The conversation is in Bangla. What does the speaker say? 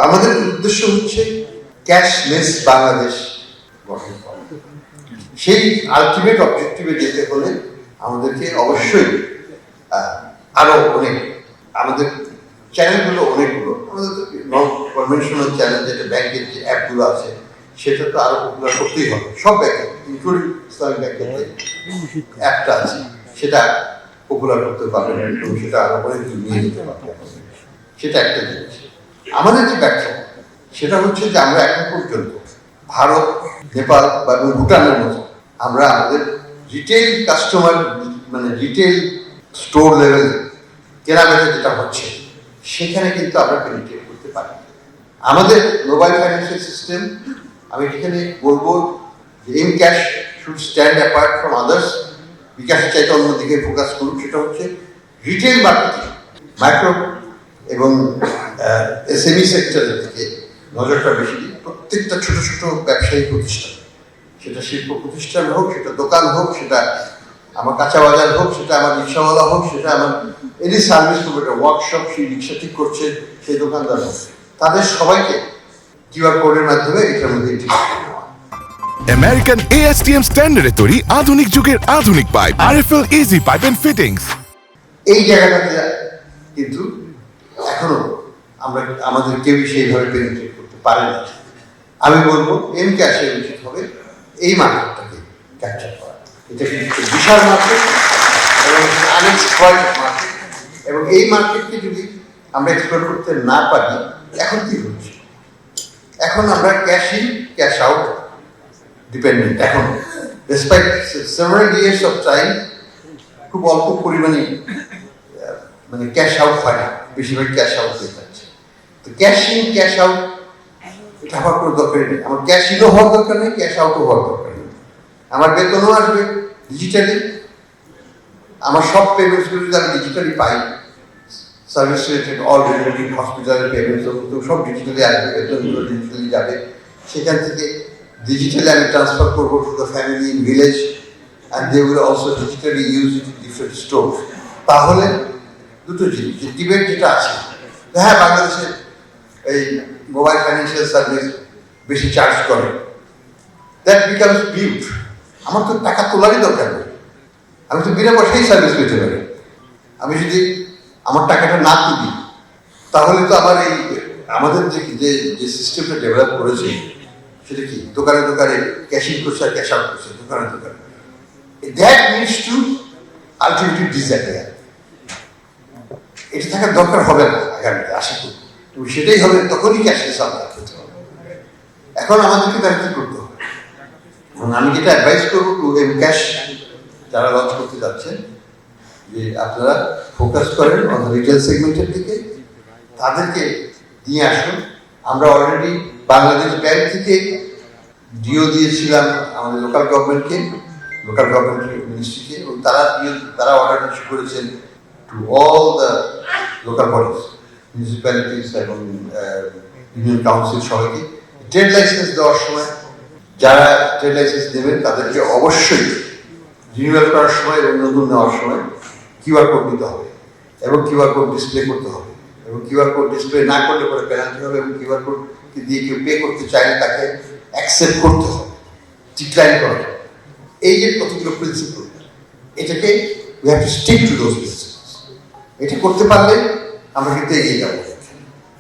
আমাদের উদ্দেশ্য হচ্ছে ক্যাশলেস বাংলাদেশ গঠন করা। সেই আলটিমেট অবজেক্টিভে যেতে হলে আমাদেরকে অবশ্যই আরো অনেক আমাদের চ্যানেলগুলো অনেকগুলো আমাদের নন কনভেনশনাল চ্যানেল যেটা ব্যাংকের যে অ্যাপগুলো আছে সেটা তো আরো পপুলার করতেই হবে। সব ব্যাংকে ইনক্লুডিং ইসলামিক ব্যাংকের অ্যাপটা আছে সেটা পপুলার করতে পারবেন এবং সেটা আরো অনেক দূর নিয়ে যেতে পারবেন। সেটা একটা জিনিস। আমাদের যে ব্যর্থতা সেটা হচ্ছে যে আমরা এখন পর্যন্ত ভারত, নেপাল বা ভুটানের মতো আমরা আমাদের রিটেল কাস্টমার মানে রিটেল স্টোর লেভেল কেনাবেচা যেটা হচ্ছে সেখানে কিন্তু আমরা পেনিট্রেট করতে পারি। আমাদের মোবাইল ফাইন্যান্সিয়াল সিস্টেম, আমি এখানে বলবো যে mCash should stand apart from others. বিকাশের চাইতে অন্যদিকে ফোকাস করুন, সেটা হচ্ছে রিটেল মার্কেটিং, মাইক্রো এবং এসএমই সেক্টরের দিকে নজরটা বেশি দিই। প্রত্যেকটা ছোট ছোট ব্যবসায়ী প্রতিষ্ঠান, সেটা শিল্প প্রতিষ্ঠান হোক, সেটা দোকান হোক, সেটা আমার কাঁচা বাজার হোক, সেটা আমার রিক্সাওয়ালা হোক, সেটা আমার এনি সার্ভিস প্রোভাইডার, ওয়ার্কশপ, সেই রিক্সা ঠিক করছে সেই দোকানদার হোক, তাদের সবাইকে কিউআর কোডের মাধ্যমে এটার মধ্যে আমেরিকান ASTM স্ট্যান্ডার্ডে তৈরি আধুনিক যুগের আধুনিক pipe, RFL easy pipe and fittings. এই জায়গাটাতে কিন্তু এখনো আমরা আমাদের কেউই সেইভাবে পেনিট্রেট করতে পারে না। আমি বলবো এম ক্যাশের উচিত হবে এই মার্কেটটাকে ক্যাপচার করা। এটা কিন্তু বিশাল মার্কেট এবং আনএক্সপ্লয়েড মার্কেট, এবং এই মার্কেটকে যদি আমরা এক্সপ্লোর করতে না পারি, এখন কি হচ্ছে, এখন আমরা cash in cash out dependent. এখন despite several years of time খুব অল্প পরিমাণে মানে ক্যাশ আউট হয় না, বেশিরভাগ ক্যাশ আউট হয়ে যাচ্ছে। তো ক্যাশ ইন ক্যাশ আউট এটা হওয়ার কোনো দরকারই নেই। আমার ক্যাশ ইনও হওয়ার দরকার নেই, ক্যাশ আউটও হওয়ার দরকার নেই। আমার বেতনও আসবে ডিজিটালি, আমার সব পেমেন্টসগুলো যদি আমি ডিজিটালি পাই, সার্ভিস রিলেটেড অল রিলেটেড হসপিটালের পেমেন্টস সব ডিজিটালি আসবে, বেতনগুলো ডিজিটালি যাবে। সেখান থেকে digitally আমি ট্রান্সফার করবো to the family in village and they will also digitally use it in different store. তাহলে দুটো জিনিস, যে ডিবেট যেটা আছে, হ্যাঁ বাংলাদেশে এই মোবাইল ফাইন্যান্সিয়াল সার্ভিস বেশি চার্জ করে, দ্যাট বিকামস বিউট। আমার তো টাকা তোলারই দরকার নেই, আমি তো বিনা পয়সাই সার্ভিস পেতে পারি। আমি যদি আমার টাকাটা না তুলি তাহলে তো আমার এই আমাদের যে যে সিস্টেমটা ডেভেলপ করেছে সেটা কি দোকানে দোকানে ক্যাশ ইন করছে আর ক্যাশ আউট করছে দোকানে দোকানে, that needs to ultimately disappear. এটা থাকার দরকার হবে না আগামীতে, আশা করি। এবং সেটাই হবে, তখনই ক্যাশলেস আমরা খেতে হবে। এখন আমাদেরকে তার কি করতে হবে, এবং আমি যেটা অ্যাডভাইস করবো টু এম ক্যাশ যারা লঞ্চ করতে যাচ্ছেন, যে আপনারা ফোকাস করেন অন রিটেল সেগমেন্টের দিকে, তাদেরকে নিয়ে আসুন। আমরা অলরেডি বাংলাদেশ ব্যাংক থেকে ডিও দিয়েছিলাম আমাদের লোকাল গভর্নমেন্টকে, লোকাল গভর্নমেন্ট মিনিস্ট্রিকে, এবং তারা অর্ডার ইস্যু করেছেন to all the local bodies, municipalities এবং ইউনিয়ন কাউন্সিল সবাইকে ট্রেড লাইসেন্স দেওয়ার সময় যারা ট্রেড লাইসেন্স দেবেন তাদেরকে অবশ্যই রিনিউয়াল করার সময় এবং নতুন নেওয়ার সময় কিউআর কোড দিতে হবে এবং কিউআর কোড ডিসপ্লে করতে হবে, এবং কিউআর কোড ডিসপ্লে না করলে পরে পেনাল্টি হবে, এবং কিউআর কোড দিয়ে কেউ পে করতে চাইলে তাকে অ্যাকসেপ্ট করতে হবে, ডিক্লাইন করা হবে। এই যে কতগুলো প্রিন্সিপাল, এটাকে we have to stick to those principles. এটা করতে পারলে আমরা কিন্তু এগিয়ে যাবো।